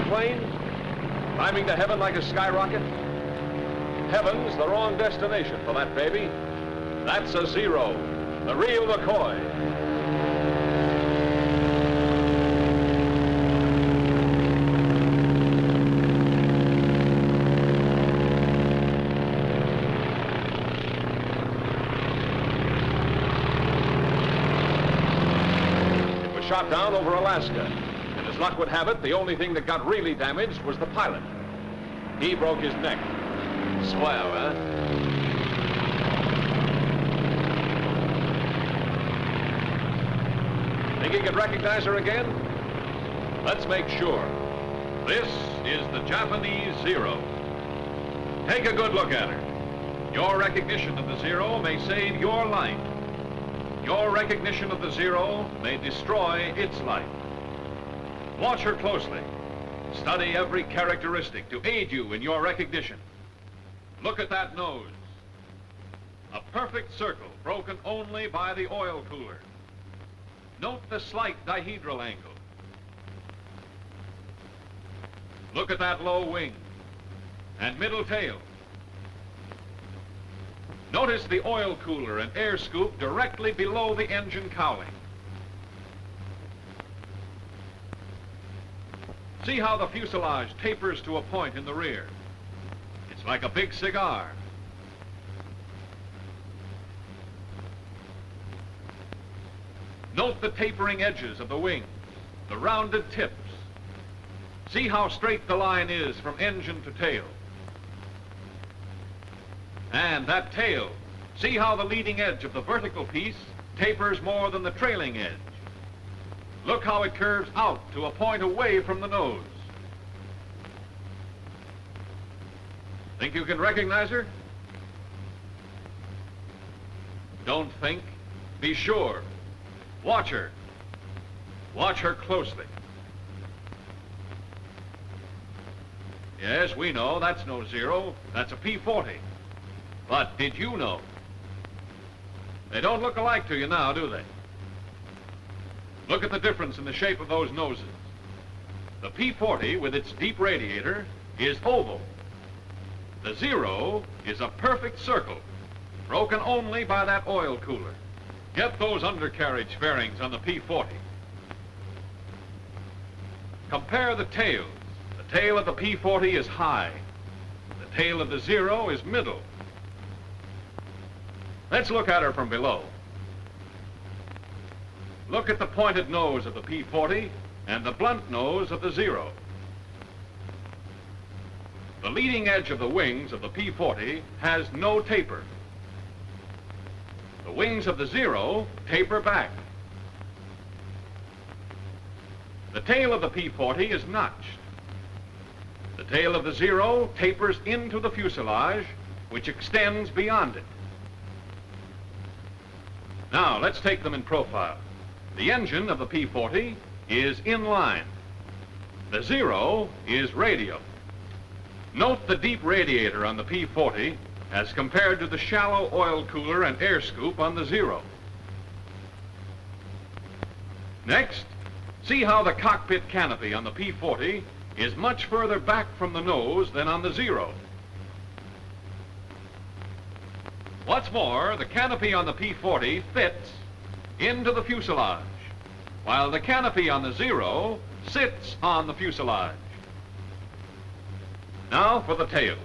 that plane? Climbing to heaven like a skyrocket? Heaven's the wrong destination for that baby. That's a Zero, the real McCoy. It was shot down over Alaska. And as luck would have it, the only thing that got really damaged was the pilot. He broke his neck. Swell, huh? Think he could recognize her again? Let's make sure. This is the Japanese Zero. Take a good look at her. Your recognition of the Zero may save your life. Your recognition of the Zero may destroy its life. Watch her closely. Study every characteristic to aid you in your recognition. Look at that nose. A perfect circle broken only by the oil cooler. Note the slight dihedral angle. Look at that low wing and middle tail. Notice the oil cooler and air scoop directly below the engine cowling. See how the fuselage tapers to a point in the rear. It's like a big cigar. Note the tapering edges of the wings, the rounded tips. See how straight the line is from engine to tail. And that tail, see how the leading edge of the vertical piece tapers more than the trailing edge. Look how it curves out to a point away from the nose. Think you can recognize her? Don't think, be sure. Watch her. Watch her closely. Yes, we know that's no Zero, that's a P-40. But did you know? They don't look alike to you now, do they? Look at the difference in the shape of those noses. The P-40 with its deep radiator is oval. The Zero is a perfect circle, broken only by that oil cooler. Get those undercarriage fairings on the P-40. Compare the tails. The tail of the P-40 is high. The tail of the Zero is middle. Let's look at her from below. Look at the pointed nose of the P-40 and the blunt nose of the Zero. The leading edge of the wings of the P-40 has no taper. The wings of the Zero taper back. The tail of the P-40 is notched. The tail of the Zero tapers into the fuselage, which extends beyond it. Now, let's take them in profile. The engine of the P-40 is in line. The Zero is radial. Note the deep radiator on the P-40 as compared to the shallow oil cooler and air scoop on the Zero. Next, see how the cockpit canopy on the P-40 is much further back from the nose than on the Zero. What's more, the canopy on the P-40 fits into the fuselage, while the canopy on the Zero sits on the fuselage. Now for the tails.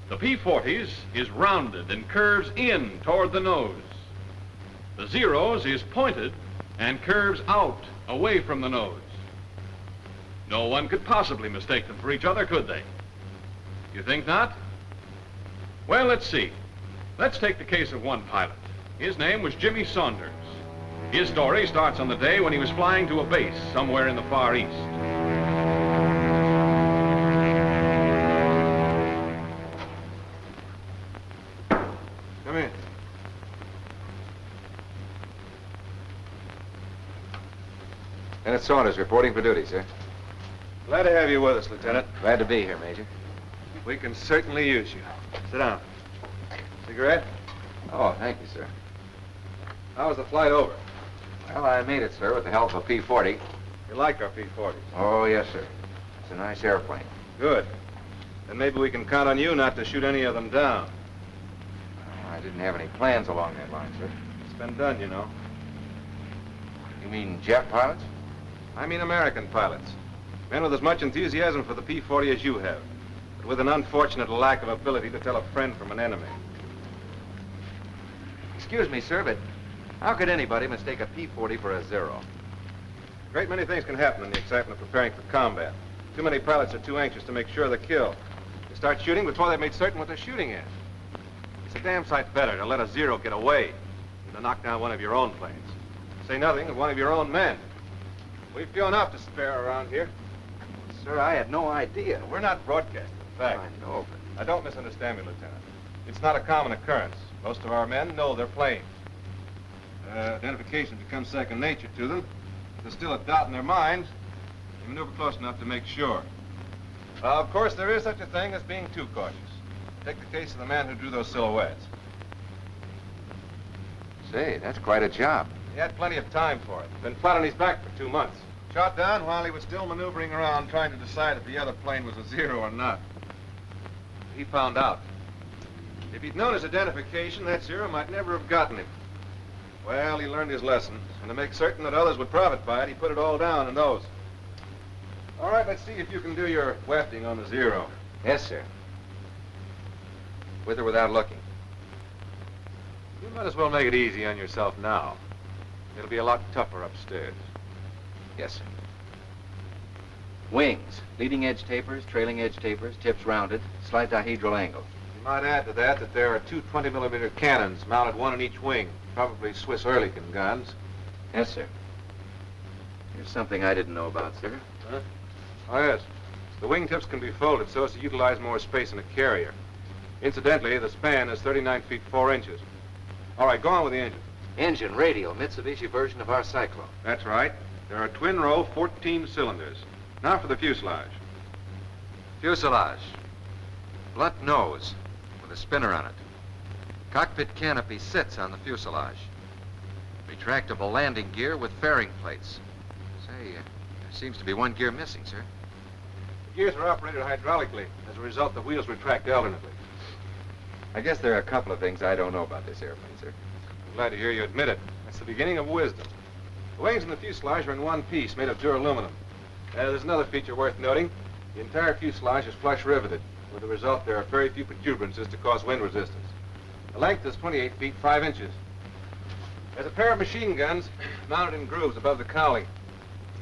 The P-40's is rounded and curves in toward the nose. The Zero's is pointed and curves out away from the nose. No one could possibly mistake them for each other, could they? You think not? Well, let's see. Let's take the case of one pilot. His name was Jimmy Saunders. His story starts on the day when he was flying to a base somewhere in the Far East. Come in. Lieutenant Saunders reporting for duty, sir. Glad to have you with us, Lieutenant. Glad to be here, Major. We can certainly use you. Sit down. Cigarette? Oh, thank you, sir. How was the flight over? Well, I made it, sir, with the help of a P-40. You like our P-40s? Oh, yes, sir. It's a nice airplane. Good. Then maybe we can count on you not to shoot any of them down. I didn't have any plans along that line, sir. It's been done, you know. You mean Jap pilots? I mean American pilots. Men with as much enthusiasm for the P-40 as you have, but with an unfortunate lack of ability to tell a friend from an enemy. Excuse me, sir, but how could anybody mistake a P-40 for a Zero? A great many things can happen in the excitement of preparing for combat. Too many pilots are too anxious to make sure they're killed. They start shooting before they've made certain what they're shooting at. It's a damn sight better to let a Zero get away than to knock down one of your own planes. Say nothing of one of your own men. We've few enough to spare around here. Sir, I had no idea. We're not broadcasting, in fact. I know, but... Now, don't misunderstand me, Lieutenant. It's not a common occurrence. Most of our men know their planes. Identification becomes second nature to them. If there's still a doubt in their minds, they maneuver close enough to make sure. Of course, there is such a thing as being too cautious. Take the case of the man who drew those silhouettes. Say, that's quite a job. He had plenty of time for it. Been flat on his back for 2 months. Shot down while he was still maneuvering around trying to decide if the other plane was a Zero or not. He found out. If he'd known his identification, that Zero might never have gotten him. Well, he learned his lesson, and to make certain that others would profit by it, he put it all down in those. All right, let's see if you can do your wefting on the Zero. Yes, sir. With or without looking? You might as well make it easy on yourself now. It'll be a lot tougher upstairs. Yes, sir. Wings. Leading edge tapers, trailing edge tapers, tips rounded, slight dihedral angle. You might add to that there are two 20-millimeter cannons mounted one in each wing, probably Swiss Oerlikon guns. Yes, sir. Here's something I didn't know about, sir. Huh? Oh, yes. The wingtips can be folded so as to utilize more space in a carrier. Incidentally, the span is 39 feet 4 inches. All right, go on with the engine. Engine, radial, Mitsubishi version of our Cyclone. That's right. There are twin-row 14 cylinders. Now for the fuselage. Fuselage. Blunt nose with a spinner on it. Cockpit canopy sits on the fuselage. Retractable landing gear with fairing plates. Say, there seems to be one gear missing, sir. The gears are operated hydraulically. As a result, the wheels retract alternately. I guess there are a couple of things I don't know about this airplane, sir. I'm glad to hear you admit it. That's the beginning of wisdom. The wings and the fuselage are in one piece, made of duraluminum. There's another feature worth noting. The entire fuselage is flush riveted. With the result, there are very few protuberances to cause wind resistance. The length is 28 feet 5 inches. There's a pair of machine guns mounted in grooves above the cowling.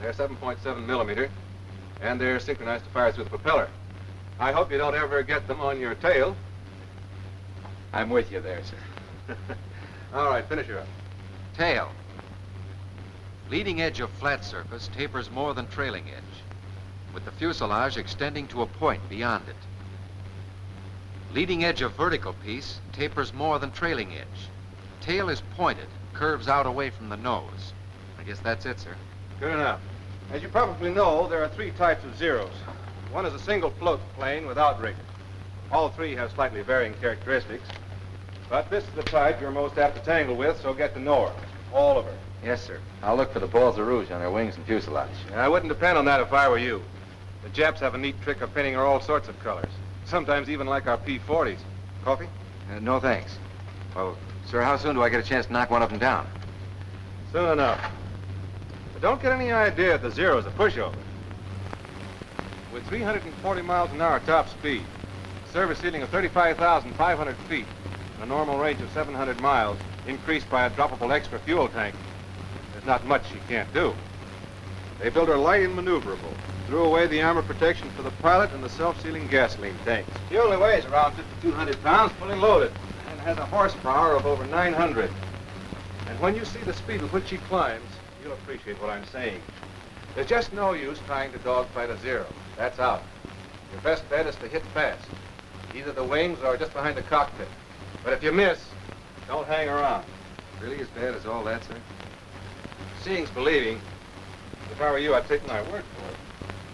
They're 7.7 millimeter, and they're synchronized to fire through the propeller. I hope you don't ever get them on your tail. I'm with you there, sir. All right, finish her up. Tail. Leading edge of flat surface tapers more than trailing edge, with the fuselage extending to a point beyond it. Leading edge of vertical piece tapers more than trailing edge. Tail is pointed, curves out away from the nose. I guess that's it, sir. Good enough. As you probably know, there are 3 types of Zeros. One is a single float plane without rigger. All 3 have slightly varying characteristics. But this is the type you're most apt to tangle with, so get to know her. All of her. Yes, sir. I'll look for the balls of rouge on her wings and fuselage. I wouldn't depend on that if I were you. The Japs have a neat trick of painting her all sorts of colors. Sometimes even like our P-40s. Coffee? No, thanks. Well, sir, how soon do I get a chance to knock one of them down? Soon enough. But don't get any idea that the Zero's a pushover. With 340 miles an hour top speed, a service ceiling of 35,500 feet, and a normal range of 700 miles, increased by a droppable extra fuel tank, there's not much she can't do. They built her light and maneuverable, threw away the armor protection for the pilot and the self-sealing gasoline tanks. She only weighs around 5,200 pounds, fully loaded, and has a horsepower of over 900. And when you see the speed with which she climbs, you'll appreciate what I'm saying. There's just no use trying to dogfight a Zero. That's out. Your best bet is to hit fast, either the wings or just behind the cockpit. But if you miss, don't hang around. Really as bad as all that, sir? Seeing's believing. If I were you, I'd take my word for it.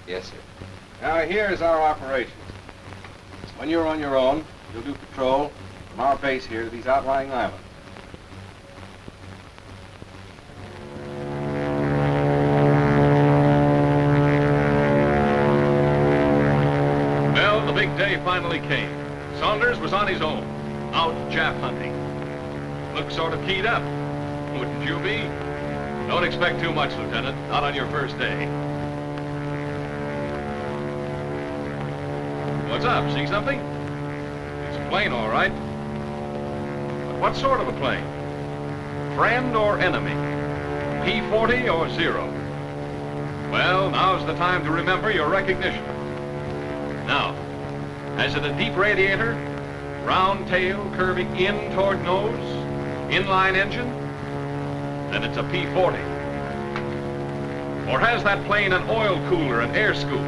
Yes, sir. Now, here's our operation. When you're on your own, you'll do patrol from our base here to these outlying islands. big day finally came. Saunders was on his own, out Jap hunting. Looked sort of keyed up. Wouldn't you be? Don't expect too much, Lieutenant. Not on your first day. What's up? See something? It's a plane, all right. But what sort of a plane? Friend or enemy? P-40 or Zero? Well, now's the time to remember your recognition. Now, has it a deep radiator? Round tail curving in toward nose? Inline engine? Then it's a P-40. Or has that plane an oil cooler and air scoop?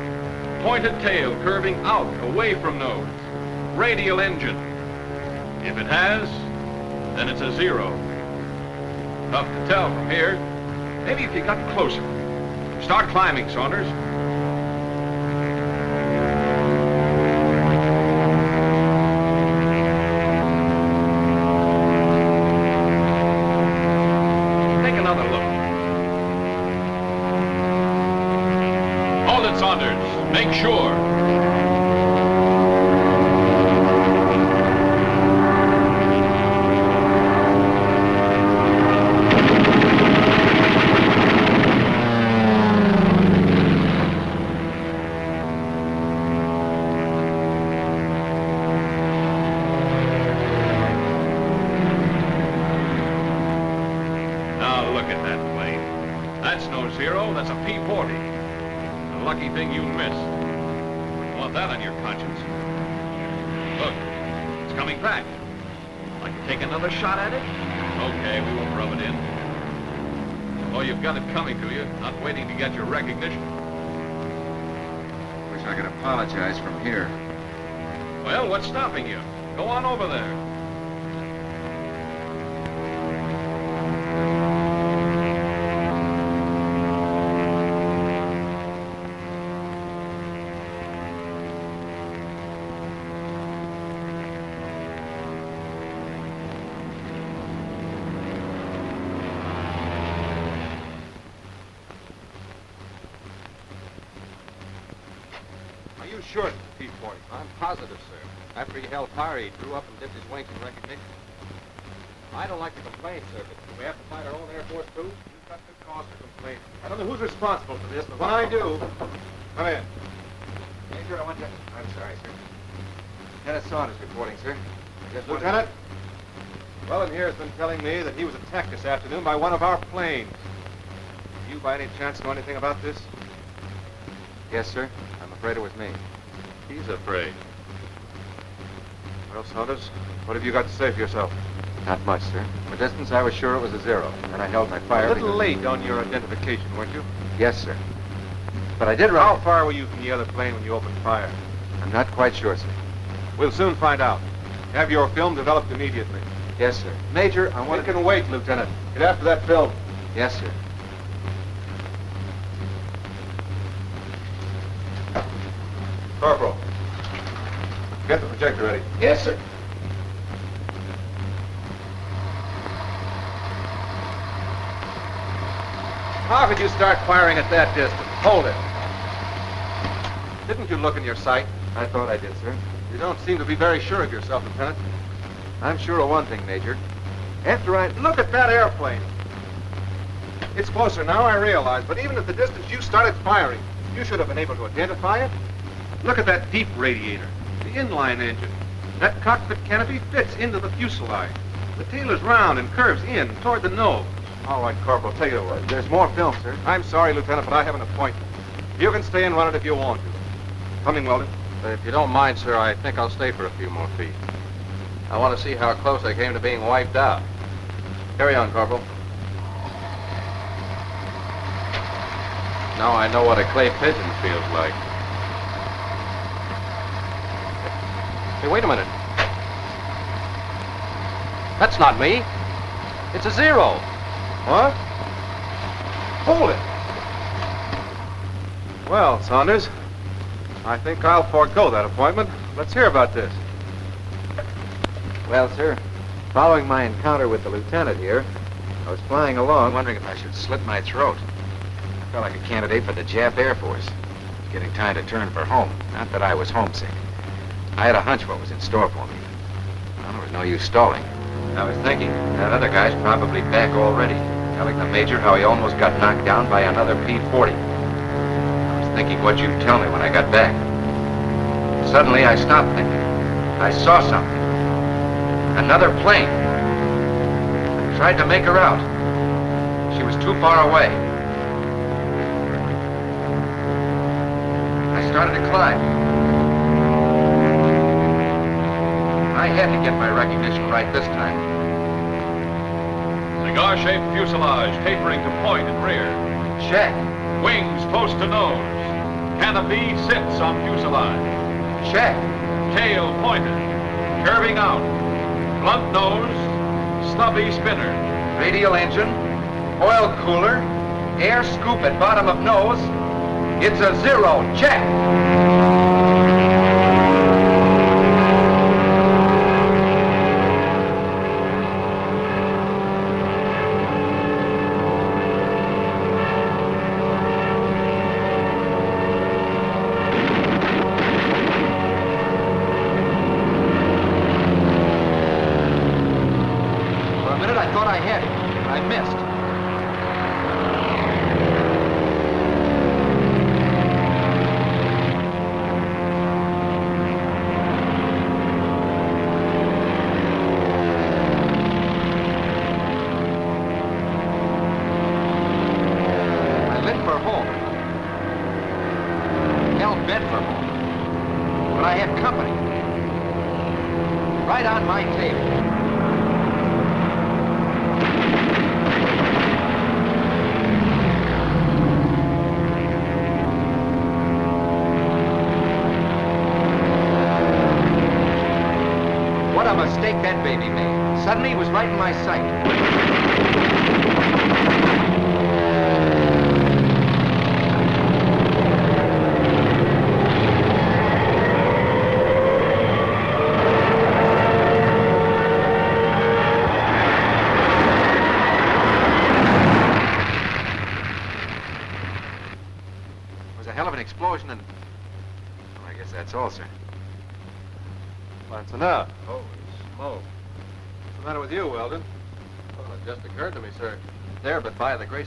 Pointed tail curving out, away from nose? Radial engine? If it has, then it's a Zero. Tough to tell from here. Maybe if you got closer. Start climbing, Saunders. Take another look. Hold it, Saunders. Make sure. That's no Zero, that's a P-40. A lucky thing you missed. Wouldn't want that on your conscience. Look, it's coming back. Like to take another shot at it? Okay, we won't rub it in. Oh, you've got it coming to you, not waiting to get your recognition. Wish I could apologize from here. Well, what's stopping you? Go on over there. Are you sure it's a P-40? I'm positive, sir. After he held fire, he drew up and dipped his wings in recognition. I don't like to complain, sir, but do we have to fight our own Air Force, too? We've got good cause for complaining. I don't know who's responsible for this, but when I do... Come in. Major, I want you... I'm sorry, sir. Lieutenant Saunders reporting, sir. Lieutenant? Well, here has been telling me that he was attacked this afternoon by one of our planes. Do you, by any chance, know anything about this? Yes, sir. I'm afraid it was me. He's afraid. Well, Saunders, what have you got to say for yourself? Not much, sir. From a distance, I was sure it was a Zero. And I held my fire. A little late on your identification, weren't you? Yes, sir. But I did How far were you from the other plane when you opened fire? I'm not quite sure, sir. We'll soon find out. Have your film developed immediately. Yes, sir. Major, I want It can wait, Lieutenant. Get after that film. Yes, sir. Corporal, get the projector ready. Yes, sir. How could you start firing at that distance? Hold it. Didn't you look in your sight? I thought I did, sir. You don't seem to be very sure of yourself, Lieutenant. I'm sure of one thing, Major. After I... Look at that airplane. It's closer now, I realize, but even at the distance you started firing, you should have been able to identify it. Look at that deep radiator, the inline engine. That cockpit canopy fits into the fuselage. The tail is round and curves in toward the nose. All right, Corporal, take it away. There's more film, sir. I'm sorry, Lieutenant, but I have an appointment. You can stay and run it if you want to. Coming, Weldon. If you don't mind, sir, I think I'll stay for a few more feet. I want to see how close I came to being wiped out. Carry on, Corporal. Now I know what a clay pigeon feels like. Hey, wait a minute. That's not me. It's a Zero. What? Hold it. Well, Saunders, I think I'll forego that appointment. Let's hear about this. Well, sir, following my encounter with the lieutenant here, I was flying along, wondering if I should slit my throat. I felt like a candidate for the Jap Air Force. Getting time to turn for home. Not that I was homesick. I had a hunch what was in store for me. Well, there was no use stalling. I was thinking, that other guy's probably back already, telling the Major how he almost got knocked down by another P-40. I was thinking what you'd tell me when I got back. Suddenly, I stopped thinking. I saw something. Another plane. I tried to make her out. She was too far away. I started to climb. I had to get my recognition right this time. Cigar-shaped fuselage tapering to point and rear. Check. Wings close to nose. Canopy sits on fuselage. Check. Tail pointed. Curving out. Blunt nose. Stubby spinner. Radial engine. Oil cooler. Air scoop at bottom of nose. It's a zero. Check.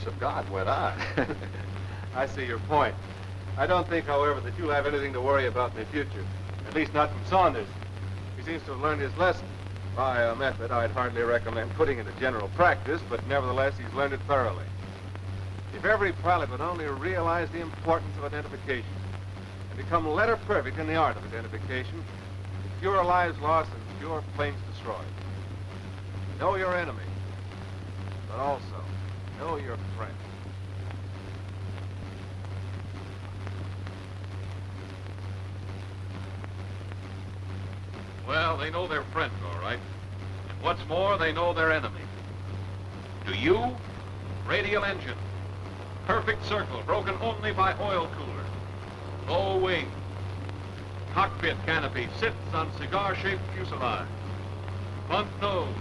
Of God went on. I see your point. I don't think, however, that you'll have anything to worry about in the future. At least not from Saunders. He seems to have learned his lesson. By a method I'd hardly recommend putting into general practice, but nevertheless he's learned it thoroughly. If every pilot would only realize the importance of identification and become letter perfect in the art of identification, with fewer lives lost and fewer planes destroyed. Know your enemy, but also know your friend. Well, they know their friend, all right. And what's more, they know their enemy. Do you? Radial engine. Perfect circle, broken only by oil cooler. Low wing. Cockpit canopy sits on cigar-shaped fuselage. Blunt nose.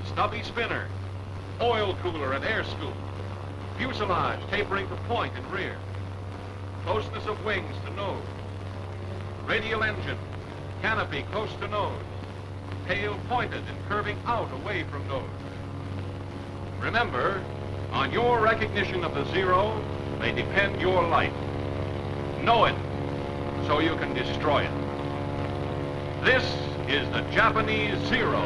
Stubby spinner. Oil cooler and air scoop. Fuselage tapering to point and rear. Closeness of wings to nose. Radial engine. Canopy close to nose. Tail pointed and curving out away from nose. Remember, on your recognition of the Zero may depend your life. Know it so you can destroy it. This is the Japanese Zero.